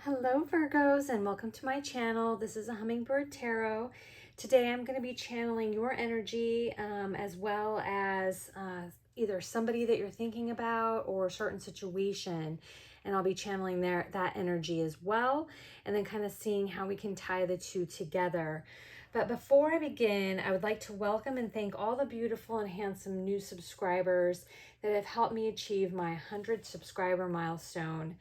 Hello Virgos, and welcome to my channel. This is a Hummingbird Tarot. Today I'm going to be channeling your energy as well as either somebody that you're thinking about or a certain situation, and I'll be channeling that energy as well, and then kind of seeing how we can tie the two together. But before I begin, I would like to welcome and thank all the beautiful and handsome new subscribers that have helped me achieve my 100 subscriber milestone.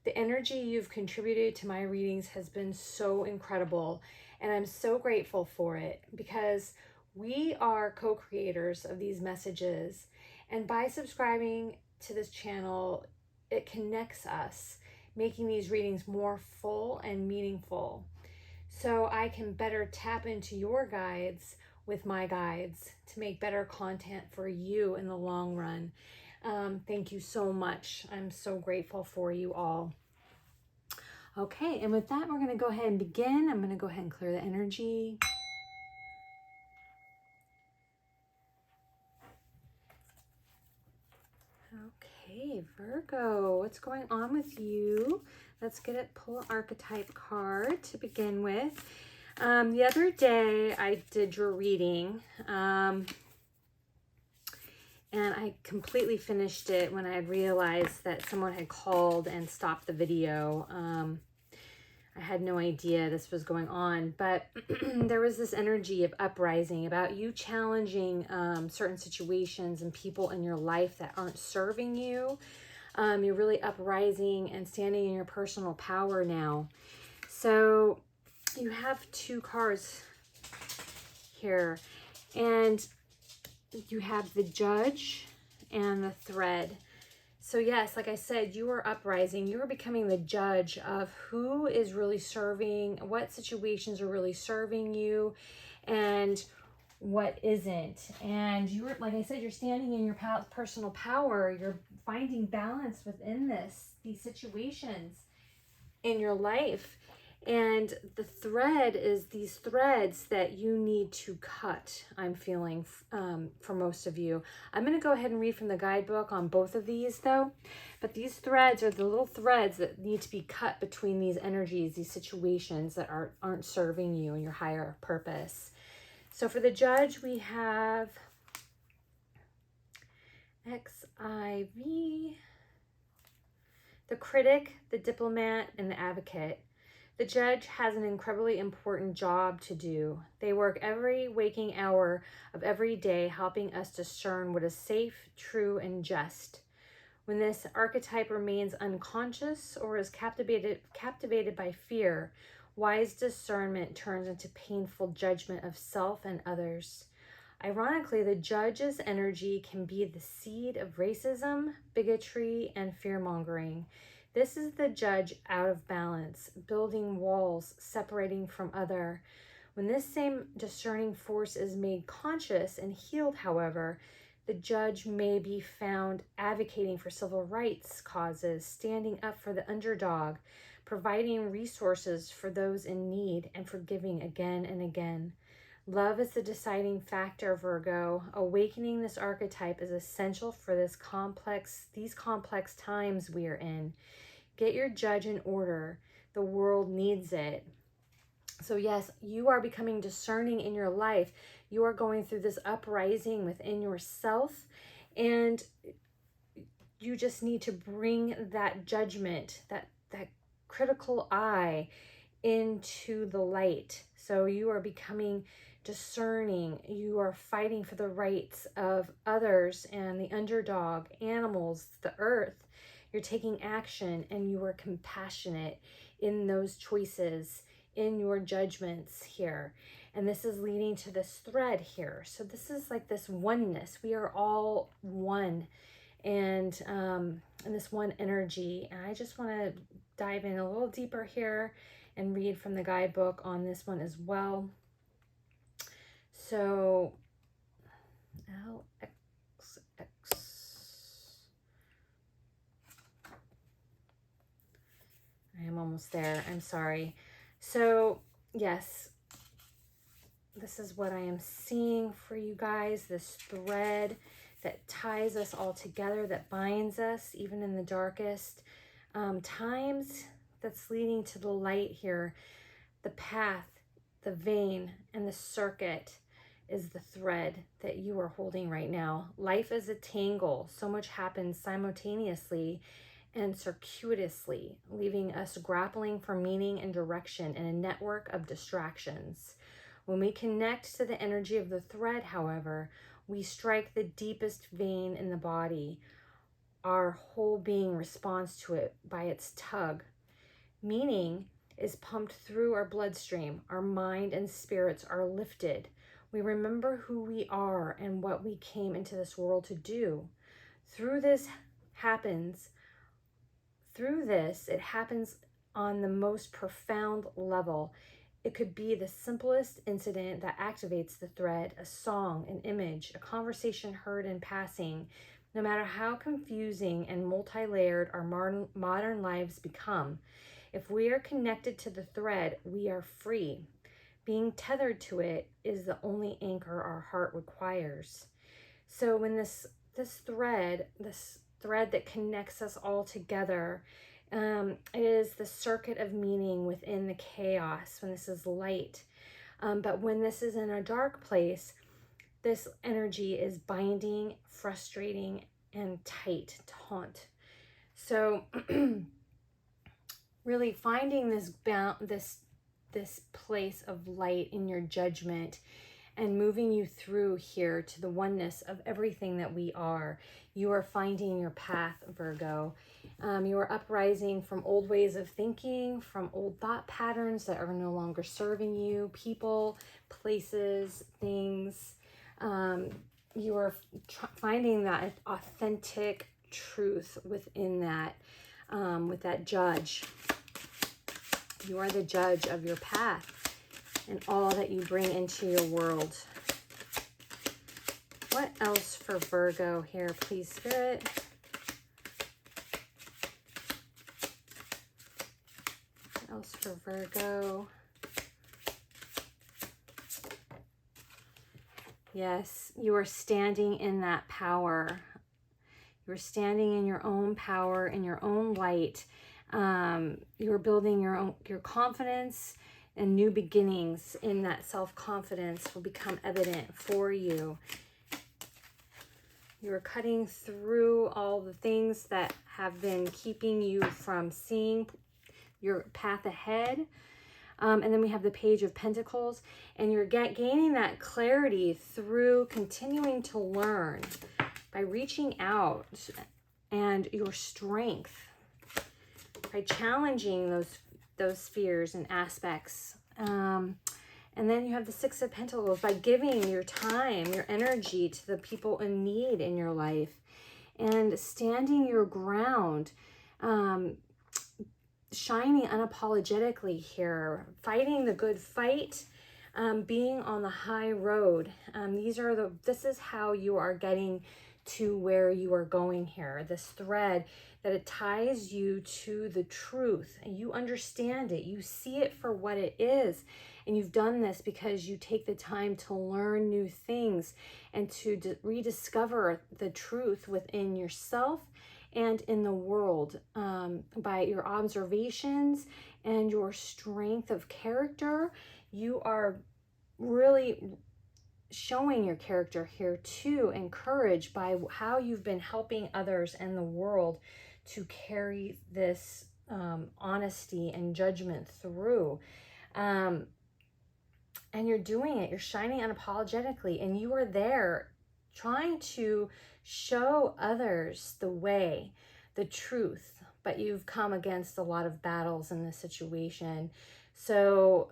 The energy you've contributed to my readings has been so incredible, and I'm so grateful for it because we are co-creators of these messages, and by subscribing to this channel, it connects us, making these readings more full and meaningful. So I can better tap into your guides with my guides to make better content for you in the long run. Thank you so much. I'm so grateful for you all. Okay, and with that, we're going to go ahead and begin. I'm going to go ahead and clear the energy. Okay, Virgo, what's going on with you? Let's pull an archetype card to begin with. The other day, I did your reading. And I completely finished it when I realized that someone had called and stopped the video. I had no idea this was going on, but there was this energy of uprising about you challenging certain situations and people in your life that aren't serving you. You're really uprising and standing in your personal power now. So you have two cards here, and you have the Judge and the Thread. So yes, like I said, you are uprising. You are becoming the judge of who is really serving, what situations are really serving you, and what isn't. And you're, like I said, you're standing in your personal power. You're finding balance within these situations in your life. And the thread is these threads that you need to cut, I'm feeling, for most of you. I'm going to go ahead and read from the guidebook on both of these, though. But these threads are the little threads that need to be cut between these energies, these situations that aren't serving you and your higher purpose. So for the Judge, we have XIV, the Critic, the Diplomat, and the Advocate. The Judge has an incredibly important job to do. They work every waking hour of every day, helping us discern what is safe, true, and just. When this archetype remains unconscious or is captivated by fear, wise discernment turns into painful judgment of self and others. Ironically, the Judge's energy can be the seed of racism, bigotry, and fear-mongering. This is the Judge out of balance, building walls, separating from other. When this same discerning force is made conscious and healed, however, the Judge may be found advocating for civil rights causes, standing up for the underdog, providing resources for those in need, and forgiving again and again. Love is the deciding factor, Virgo. Awakening this archetype is essential for these complex times we are in. Get your Judge in order. The world needs it. So yes, you are becoming discerning in your life. You are going through this uprising within yourself, and you just need to bring that judgment, that critical eye into the light. So you are becoming discerning. You are fighting for the rights of others and the underdog, animals, the earth. You're taking action, and you are compassionate in those choices, in your judgments here. And this is leading to this thread here. So this is like this oneness. We are all one, and this one energy. And I just want to dive in a little deeper here and read from the guidebook on this one as well. So LXX. I am almost there. I'm sorry. So yes, this is what I am seeing for you guys. This thread that ties us all together, that binds us even in the darkest times. that's leading to the light here, the path, the vein, and the circuit is the thread that you are holding right now. Life is a tangle. So much happens simultaneously and circuitously, leaving us grappling for meaning and direction in a network of distractions. When we connect to the energy of the thread, however, we strike the deepest vein in the body. Our whole being responds to it by its tug. Meaning is pumped through our bloodstream. Our mind and spirits are lifted. We remember who we are and what we came into this world to do. It happens on the most profound level. It could be the simplest incident that activates the thread, a song, an image, a conversation heard in passing. No matter how confusing and multi-layered our modern lives become, if we are connected to the thread, we are free. Being tethered to it is the only anchor our heart requires. So when this thread that connects us all together, it is the circuit of meaning within the chaos, when this is light. But when this is in a dark place, this energy is binding, frustrating, and tight, taut. So really finding this place of light in your judgment and moving you through here to the oneness of everything that we are. You are finding your path, Virgo. You are uprising from old ways of thinking, from old thought patterns that are no longer serving you, people, places, things. You are finding that authentic truth within that, with that judge. You are the judge of your path and all that you bring into your world. What else for Virgo here, please, Spirit? What else for Virgo? Yes, you are standing in that power. You're standing in your own power, in your own light. You're building your confidence, and new beginnings in that self-confidence will become evident for you. You're cutting through all the things that have been keeping you from seeing your path ahead. And then we have the Page of Pentacles, and you're gaining that clarity through continuing to learn by reaching out, and your strength by challenging those fears and aspects. And then you have the Six of Pentacles, by giving your time, your energy to the people in need in your life, and standing your ground, shining unapologetically here, fighting the good fight, being on the high road. This is how you are getting to where you are going here. This thread that it ties you to the truth, and you understand it, you see it for what it is. And you've done this because you take the time to learn new things and to rediscover the truth within yourself and in the world, by your observations and your strength of character. You are really showing your character here too, encouraged by how you've been helping others and the world to carry this honesty and judgment through. And you're doing it, you're shining unapologetically, and you are there trying to show others the way, the truth, but you've come against a lot of battles in this situation. So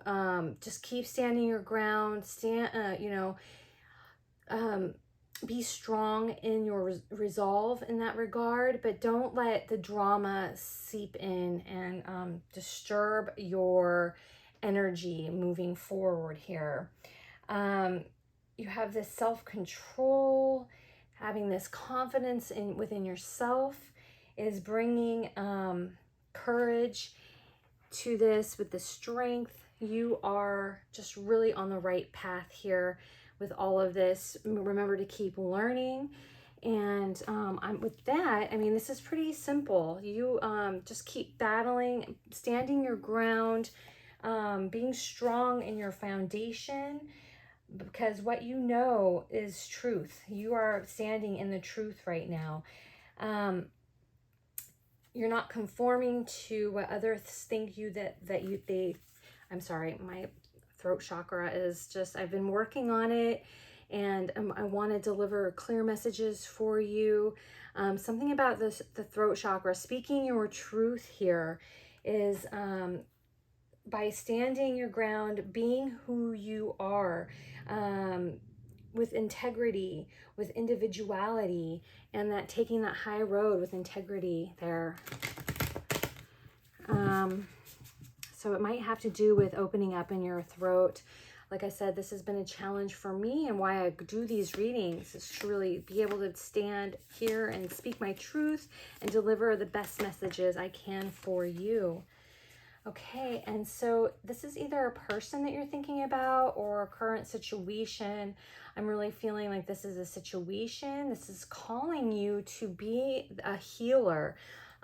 just keep standing your ground, be strong in your resolve in that regard, but don't let the drama seep in and disturb your energy moving forward here. You have this self-control, having this confidence within yourself is bringing courage to this with the strength. You are just really on the right path here with all of this. Remember to keep learning And with that, I mean, this is pretty simple. You just keep battling, standing your ground, being strong in your foundation, because what you know is truth. You are standing in the truth right now. You're not conforming to what others think I'm sorry, my throat chakra is just, I've been working on it, and I want to deliver clear messages for you. Something about the throat chakra, speaking your truth here, is by standing your ground, being who you are, with integrity, with individuality, and that taking that high road with integrity there. So it might have to do with opening up in your throat. Like I said, this has been a challenge for me, and why I do these readings is to really be able to stand here and speak my truth and deliver the best messages I can for you. Okay, and so this is either a person that you're thinking about or a current situation. I'm really feeling like this is a situation. This is calling you to be a healer.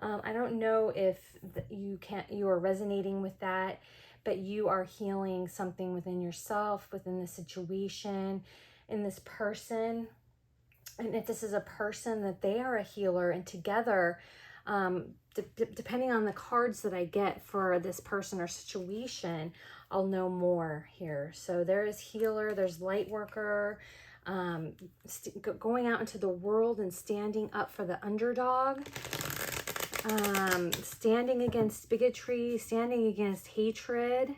I don't know if you are resonating with that, but you are healing something within yourself, within the situation, in this person. And if this is a person, that they are a healer, and together, depending on the cards that I get for this person or situation, I'll know more here. So there is healer, there's light worker, going out into the world and standing up for the underdog, standing against bigotry, standing against hatred.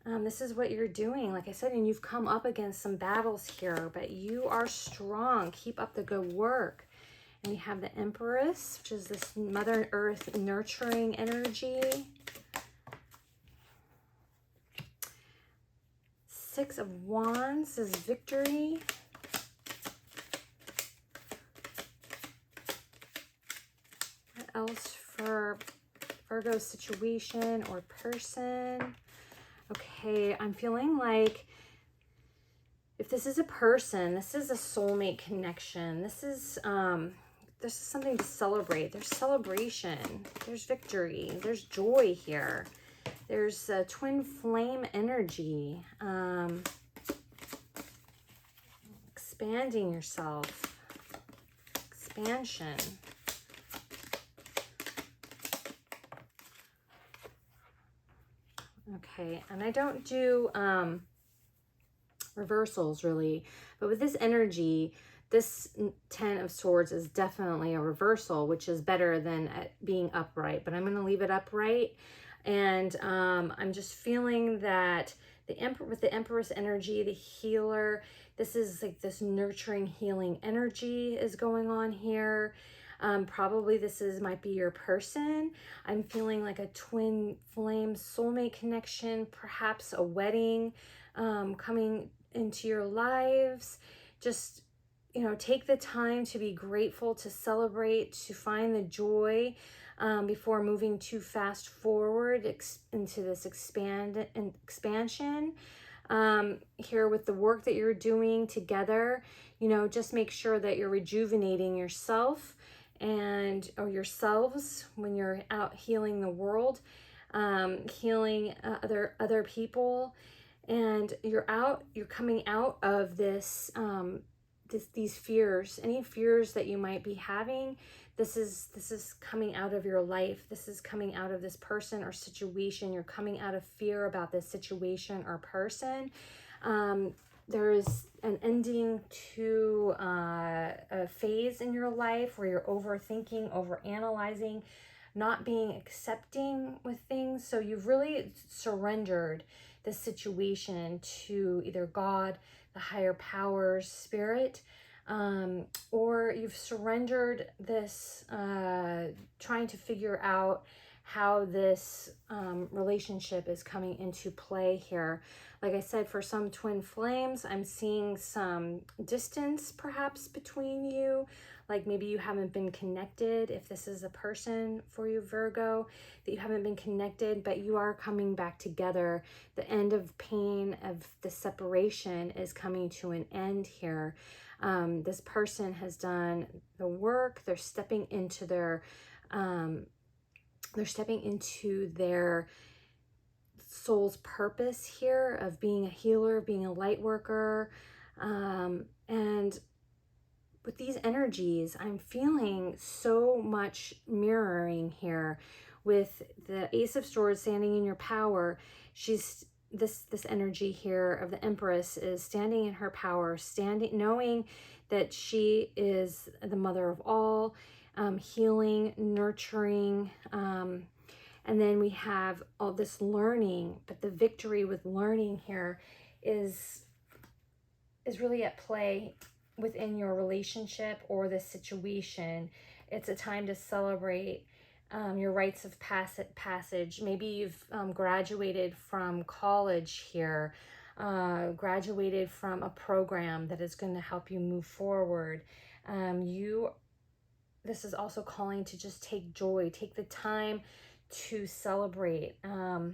This is what you're doing, like I said, and you've come up against some battles here, but you are strong. Keep up the good work. And you have the Empress, which is this Mother Earth nurturing energy. Six of Wands is victory. What else for Virgo's situation or person? Okay, I'm feeling like if this is a person, this is a soulmate connection. This is something to celebrate. There's celebration. There's victory. There's joy here. There's twin flame energy. Expanding yourself. Expansion. Okay, and I don't do reversals really, but with this energy, this 10 of Swords is definitely a reversal, which is better than being upright, but I'm going to leave it upright. And I'm just feeling that with the Empress energy, the healer, this is like this nurturing, healing energy is going on here. Probably might be your person. I'm feeling like a twin flame soulmate connection, perhaps a wedding coming into your lives. Just, take the time to be grateful, to celebrate, to find the joy before moving too fast forward into this expansion. Here with the work that you're doing together, just make sure that you're rejuvenating yourself or yourselves when you're out healing the world, healing other people, and you're coming out of this, these fears, any fears that you might be having. This is coming out of your life. This is coming out of this person or situation. You're coming out of fear about this situation or person. There is an ending to a phase in your life where you're overthinking, overanalyzing, not being accepting with things. So you've really surrendered this situation to either God, the higher powers, spirit, or you've surrendered this, trying to figure out how this relationship is coming into play here. Like I said, for some twin flames, I'm seeing some distance perhaps between you, like maybe you haven't been connected. If this is a person for you, Virgo, that you haven't been connected, but you are coming back together. The end of pain of the separation is coming to an end here. This person has done the work. They're stepping into their soul's purpose here of being a healer, being a light worker. And with these energies, I'm feeling so much mirroring here with the Ace of Swords standing in your power. She's this energy here of the Empress is standing in her power, knowing that she is the mother of all, healing, nurturing, and then we have all this learning, but the victory with learning here is really at play within your relationship or the situation. It's a time to celebrate your rites of passage. Maybe you've graduated from college here, graduated from a program that is going to help you move forward. This is also calling to just take joy, take the time to celebrate. The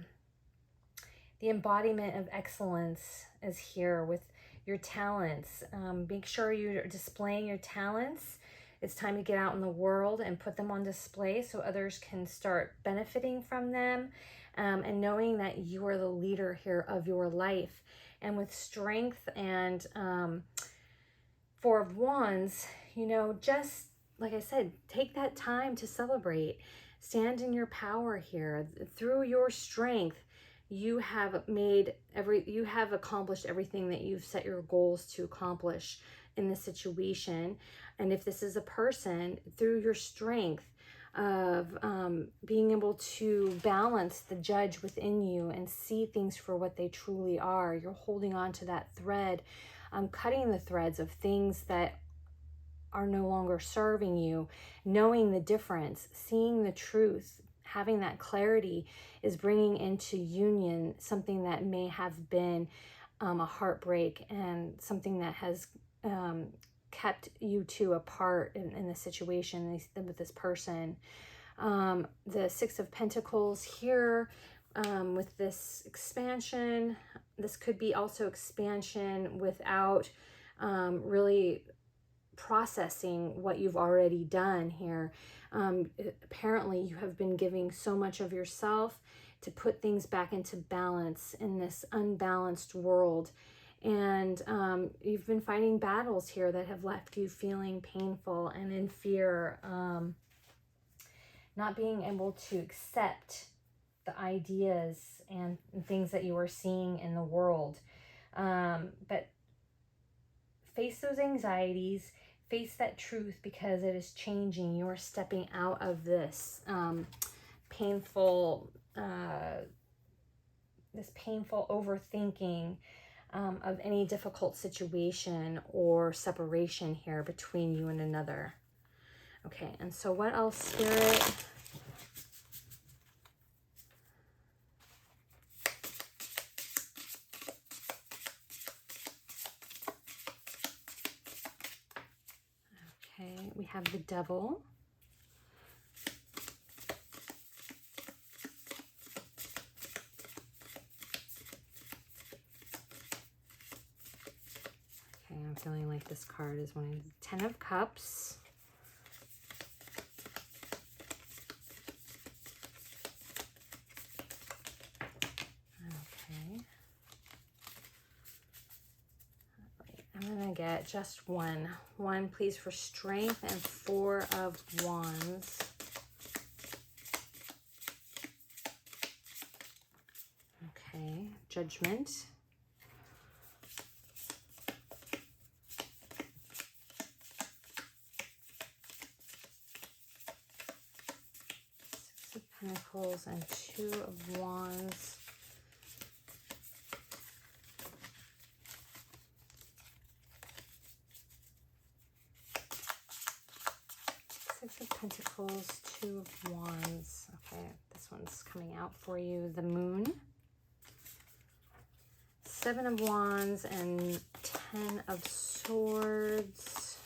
embodiment of excellence is here with your talents. Make sure you're displaying your talents. It's time to get out in the world and put them on display so others can start benefiting from them, and knowing that you are the leader here of your life. And with strength and Four of Wands, you know, just like I said, take that time to celebrate. Stand in your power here. Through your strength, you have accomplished everything that you've set your goals to accomplish in this situation. And if this is a person, through your strength of being able to balance the judge within you and see things for what they truly are, you're holding on to that thread, cutting the threads of things that are no longer serving you, knowing the difference, seeing the truth, having that clarity is bringing into union something that may have been a heartbreak and something that has kept you two apart in the situation with this person. The Six of Pentacles here with this expansion. This could be also expansion without really processing what you've already done here. Apparently you have been giving so much of yourself to put things back into balance in this unbalanced world. And you've been fighting battles here that have left you feeling painful and in fear, not being able to accept the ideas and things that you are seeing in the world. But face those anxieties, face that truth, because it is changing. You're stepping out of this painful overthinking of any difficult situation or separation here between you and another. Okay, and so what else, Spirit? Okay, we have the Devil. Okay, I'm feeling like this card is one of the Ten of Cups. Okay. I'm going to get just one. One, please, for strength, and Four of Wands. Okay, Judgment. Six of Pentacles and Two of Wands. Six of Pentacles, Two of Wands. Okay, this one's coming out for you. The Moon. Seven of Wands and Ten of Swords.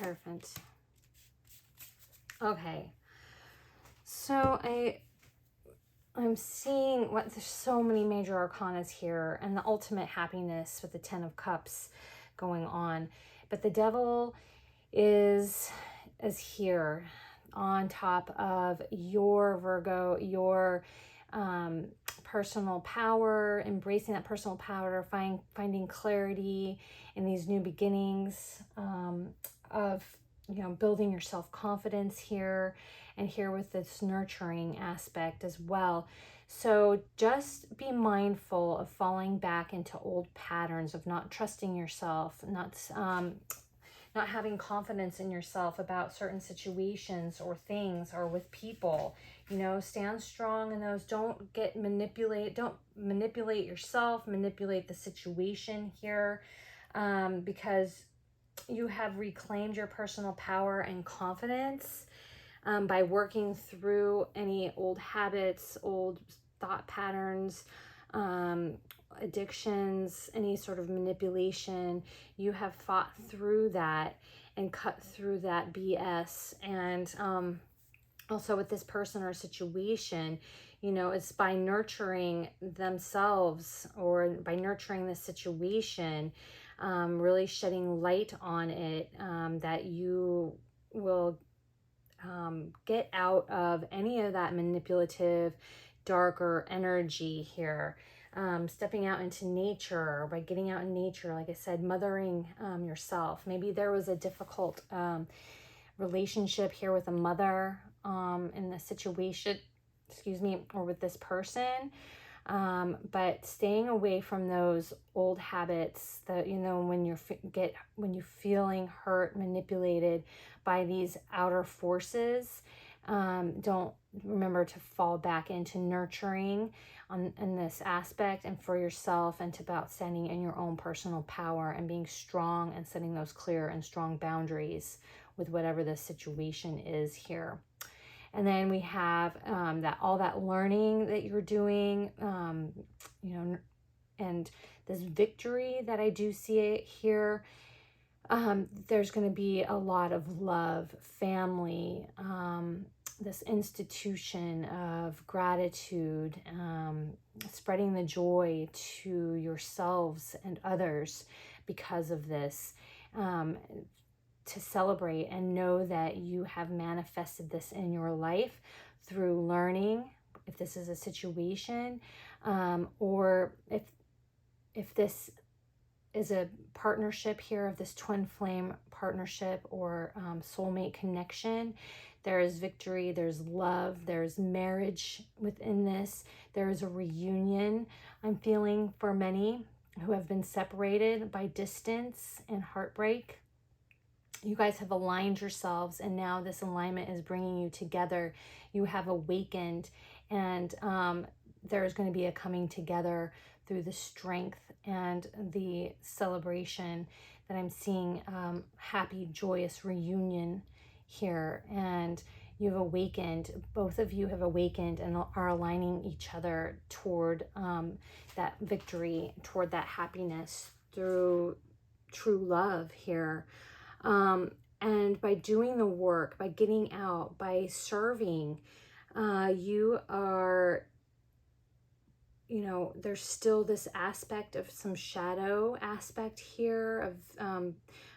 Hierophant. Okay. So I'm seeing there's so many major arcanas here, and the ultimate happiness with the 10 of Cups going on. But the devil is here on top of your Virgo, your personal power, embracing that personal power, finding clarity in these new beginnings, of, you know, building your self-confidence here, and here with this nurturing aspect as well. So just be mindful of falling back into old patterns of not trusting yourself, not having confidence in yourself about certain situations or things or with people. You know, stand strong in those. Don't manipulate yourself, manipulate the situation here, because you have reclaimed your personal power and confidence by working through any old habits, old thought patterns, addictions, any sort of manipulation. You have fought through that and cut through that BS. And also with this person or situation, you know, it's by nurturing themselves or by nurturing the situation, really shedding light on it, that you will get out of any of that manipulative, darker energy here. Stepping out into nature, by getting out in nature, like I said, mothering yourself. Maybe there was a difficult relationship here with a mother in the situation, excuse me, or with this person. But staying away from those old habits that, you know, when you're feeling hurt, manipulated by these outer forces, don't remember to fall back into nurturing in this aspect, and for yourself, and to about standing in your own personal power and being strong and setting those clear and strong boundaries with whatever the situation is here. And then we have all that learning that you're doing, you know, and this victory that I do see it here. There's going to be a lot of love, family, this institution of gratitude, spreading the joy to yourselves and others because of this. To celebrate and know that you have manifested this in your life through learning, if this is a situation, or if this is a partnership here, of this twin flame partnership or soulmate connection. There is victory, there's love, there's marriage within this. There is a reunion I'm feeling for many who have been separated by distance and heartbreak. You guys have aligned yourselves, and now this alignment is bringing you together. You have awakened, and there's going to be a coming together through the strength and the celebration that I'm seeing. Happy, joyous reunion here, and you've awakened. Both of you have awakened and are aligning each other toward that victory, toward that happiness through true love here. And by doing the work, by getting out, by serving, you are, you know, there's still this aspect of some shadow aspect here of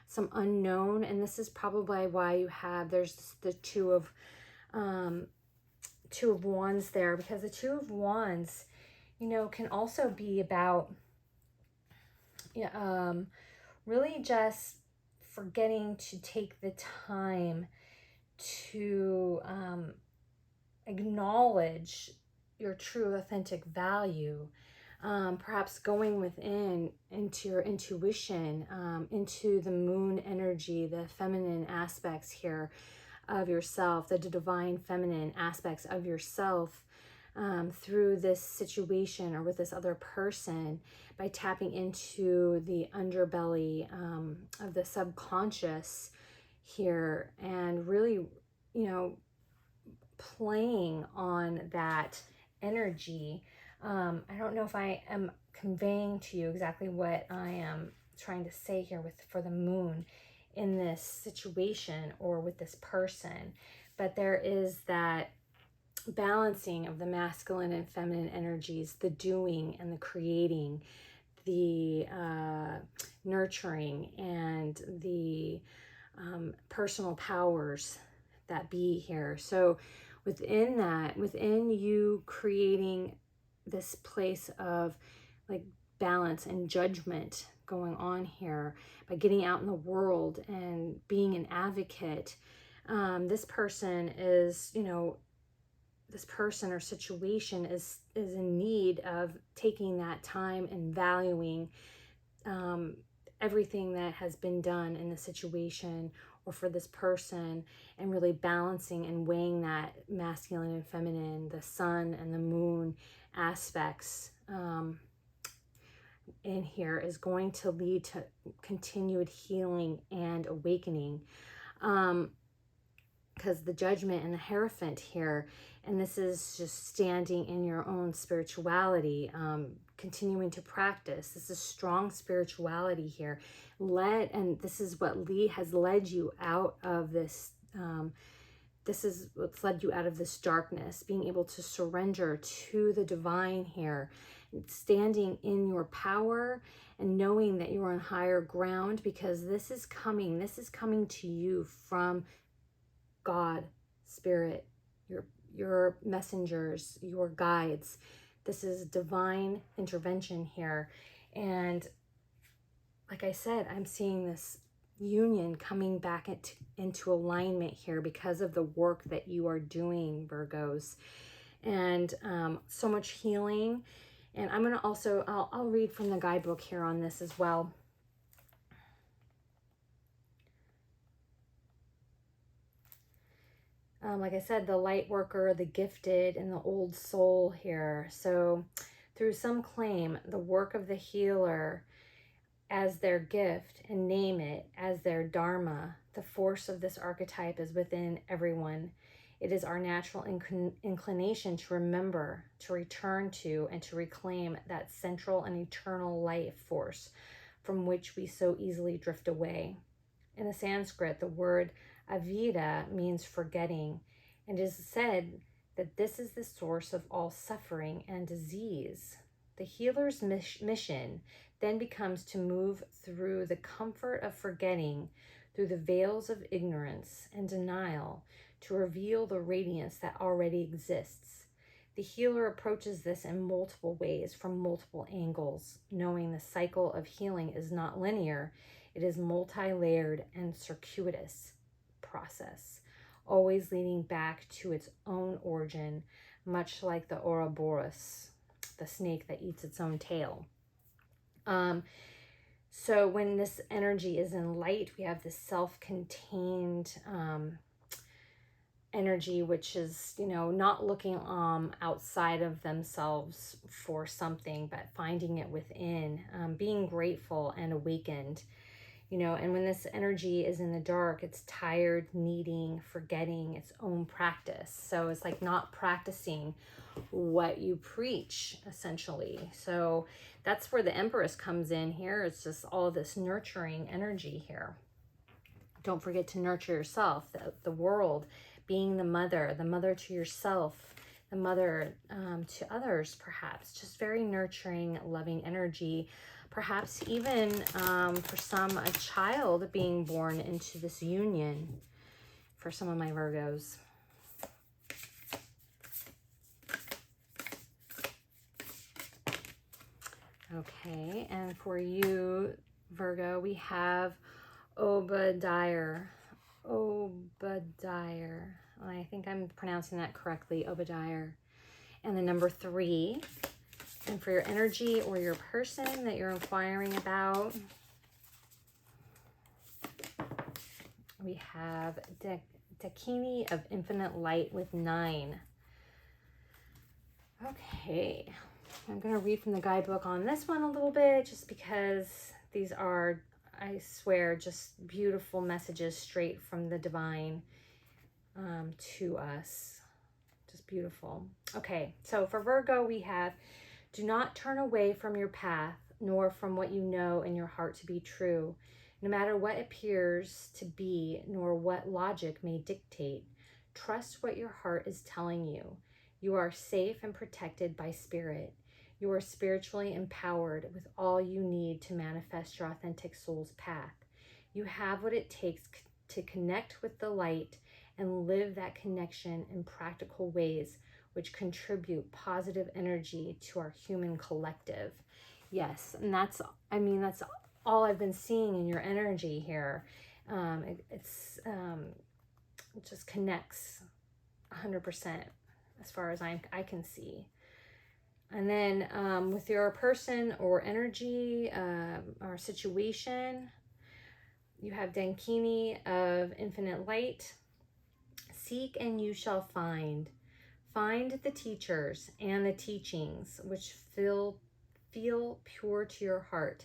some unknown. And this is probably why you have, there's the Two of Wands there, because the Two of Wands, you know, can also be about really just forgetting to take the time to acknowledge your true authentic value, perhaps going within into your intuition, into the moon energy, the feminine aspects here of yourself, the divine feminine aspects of yourself, through this situation or with this other person, by tapping into the underbelly of the subconscious here, and really, you know, playing on that energy. I don't know if I am conveying to you exactly what I am trying to say here for the moon in this situation or with this person, but there is that balancing of the masculine and feminine energies, the doing and the creating, the nurturing, and the personal powers that be here. So within that, within you creating this place of like balance and judgment going on here, by getting out in the world and being an advocate, this person is, you know, this person or situation is in need of taking that time and valuing everything that has been done in the situation or for this person, and really balancing and weighing that masculine and feminine, the sun and the moon aspects in here is going to lead to continued healing and awakening. Because the Judgment and the Hierophant here, and this is just standing in your own spirituality, continuing to practice. This is strong spirituality here. And this is what has led you out of this. This is what's led you out of this darkness, being able to surrender to the divine here, standing in your power and knowing that you're on higher ground, because this is coming to you from God, Spirit, your messengers, your guides. This is divine intervention here. And like I said, I'm seeing this union coming back into alignment here because of the work that you are doing, Virgos. And so much healing. And I'm going to also, I'll read from the guidebook here on this as well. Like I said, the light worker, the gifted, and the old soul here. So through some claim the work of the healer as their gift and name it as their dharma, the force of this archetype is within everyone. It is our natural inclination to remember, to return to, and to reclaim that central and eternal life force from which we so easily drift away. In the Sanskrit, the word avida means forgetting, and it is said that this is the source of all suffering and disease. The healer's mission then becomes to move through the comfort of forgetting, through the veils of ignorance and denial, to reveal the radiance that already exists. The healer approaches this in multiple ways, from multiple angles, knowing the cycle of healing is not linear. It is multi-layered and circuitous process, always leading back to its own origin, much like the Ouroboros, the snake that eats its own tail. So when this energy is in light, we have this self-contained energy, which is, you know, not looking outside of themselves for something, but finding it within, being grateful and awakened. You know, and when this energy is in the dark, it's tired, needing, forgetting its own practice. So it's like not practicing what you preach, essentially. So that's where the Empress comes in here. It's just all this nurturing energy here. Don't forget to nurture yourself, the world, being the mother to yourself, the mother to others, perhaps. Just very nurturing, loving energy. Perhaps even for some, a child being born into this union for some of my Virgos. Okay, and for you, Virgo, we have Obadiah. I think I'm pronouncing that correctly, Obadiah. And the number 3. And for your energy or your person that you're inquiring about, we have Dakini of Infinite Light with 9. Okay, I'm going to read from the guidebook on this one a little bit, just because these are, I swear, just beautiful messages straight from the divine to us. Just beautiful. Okay, so for Virgo, we have, do not turn away from your path, nor from what you know in your heart to be true. No matter what appears to be, nor what logic may dictate, trust what your heart is telling you. You are safe and protected by spirit. You are spiritually empowered with all you need to manifest your authentic soul's path. You have what it takes to connect with the light and live that connection in practical ways which contribute positive energy to our human collective. Yes, and that's all I've been seeing in your energy here. It just connects 100% as far as I can see. And then with your person or energy or situation, you have Dankini of infinite light. Seek and you shall find. Find the teachers and the teachings which feel pure to your heart.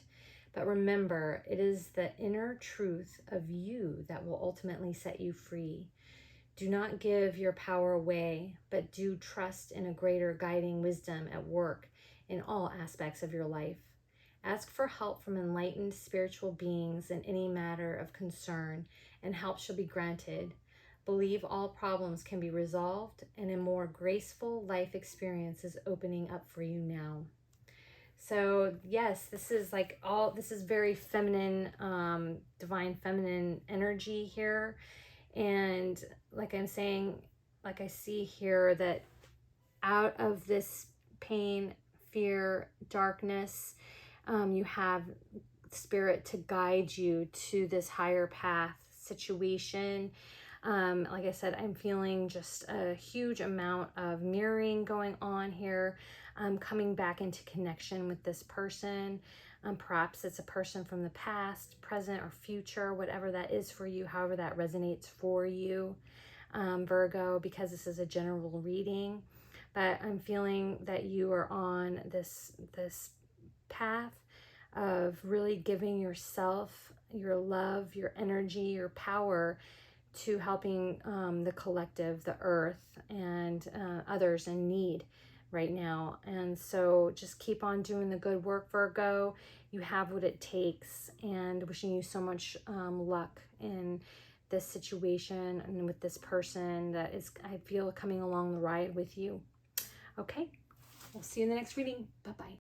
But remember, it is the inner truth of you that will ultimately set you free. Do not give your power away, but do trust in a greater guiding wisdom at work in all aspects of your life. Ask for help from enlightened spiritual beings in any matter of concern, and help shall be granted. Believe all problems can be resolved, and a more graceful life experience is opening up for you now. So yes, this is very feminine, divine feminine energy here. And like I'm saying, like I see here that out of this pain, fear, darkness, you have spirit to guide you to this higher path situation. Like I said, I'm feeling just a huge amount of mirroring going on here. Coming back into connection with this person. Perhaps it's a person from the past, present, or future, whatever that is for you, however that resonates for you, Virgo, because this is a general reading. But I'm feeling that you are on this path of really giving yourself, your love, your energy, your power to helping the collective, the earth, and others in need right now. And so just keep on doing the good work, Virgo. You have what it takes, and wishing you so much luck in this situation and with this person that is, I feel, coming along the ride with you. Okay, we'll see you in the next reading. Bye-bye.